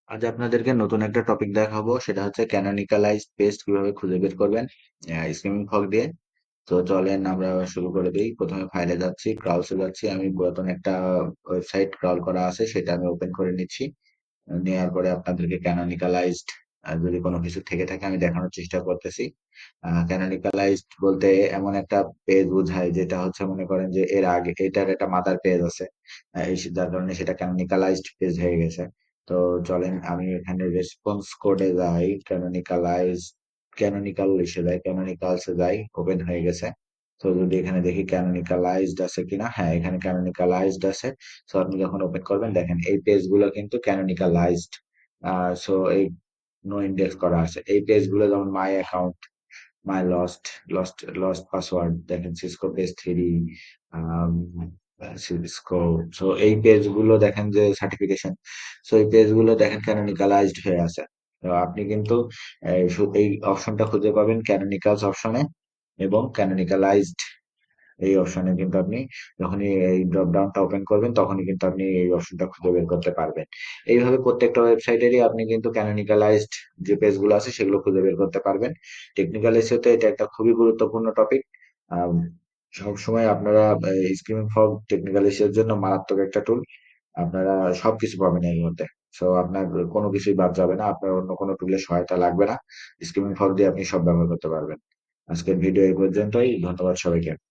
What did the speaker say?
আজ আপনাদেরকে নতুন একটা টপিক দেখাবো, সেটা হচ্ছে ক্যানোনিকালাইজড পেস্ট কিভাবে খুঁজে বের করবেন স্কিমিং ফগ দিয়ে। তো চলেন আমরা শুরু করে দিই। প্রথমে ফাইলে যাচ্ছি, ক্রাউলসে যাচ্ছি। আমি পুরাতন একটা ওয়েবসাইট ক্রাউল করা আছে, সেটা আমি ওপেন করে নিচ্ছি। নেওয়ার পরে আপনাদেরকে ক্যানোনিকালাইজড যদি কোনো কিছু থেকে থাকে আমি দেখানোর চেষ্টা করতেছি। ক্যানোনিকালাইজড বলতে এমন একটা পেজ বোঝায় যেটা হচ্ছে, মনে করেন যে এর আগে এটার একটা মাদার পেজ আছে, যার কারণে সেটা ক্যানোনিকালাইজড পেজ হয়ে গেছে। তো চলেন আমি এখানে রেসপন্স কোডে যাই, ক্যানোনিকাল এসে যাই, ক্যানোনিকালসে যাই, ওপেন হয়ে গেছে। তো যদি এখানে দেখি ক্যানোনিকালাইজড আছে কিনা, হ্যাঁ এখানে ক্যানোনিকালাইজড আছে। সো আপনি যখন ওপেন করবেন দেখেন এই পেজ গুলো কিন্তু ক্যানোনিকালাইজড। সো এই নো ইন্ডেক্স করা আছে এই পেজ গুলো, যেমন my account, my lost password, দেখেন Cisco page three, Cisco. So এই পেজ গুলো দেখেন যে সার্টিফিকেশন, সো এই পেজ গুলো দেখেন ক্যানোনিকালাইজড হয়ে আছে। তো আপনি কিন্তু এই অপশনটা খুঁজে পাবেন ক্যানোনিকালস অপশনে এবং ক্যানোনিকালাইজড এই অপশনে। কিন্তু আপনি যখনই এই ড্রপ ডাউনটা ওপেন করবেন তখনই কিন্তু আপনি এই অপশনটা খুঁজে বের করতে পারবেন। এইভাবে প্রত্যেকটা ওয়েবসাইটেরই আপনি কিন্তু ক্যানোনিকালাইজড যে পেজগুলো আছে সেগুলো খুঁজে বের করতে পারবেন। টেকনিক্যাল এসেতে এটা একটা খুবই গুরুত্বপূর্ণ টপিক। সবসময় আপনারা স্ক্রিমিং ফগ টেকনিক্যাল এর জন্য মারাত্মক একটা টুল। আপনারা সবকিছু পাবেন এর মধ্যে। সো আপনার কোনো কিছুই বাদ যাবে না, আপনার অন্য কোনো টুলের সহায়তা লাগবে না। স্ক্রিমিং ফগ দিয়ে আপনি সব ব্যবহার করতে পারবেন। আজকের ভিডিও এই পর্যন্তই, ধন্যবাদ সবাইকে।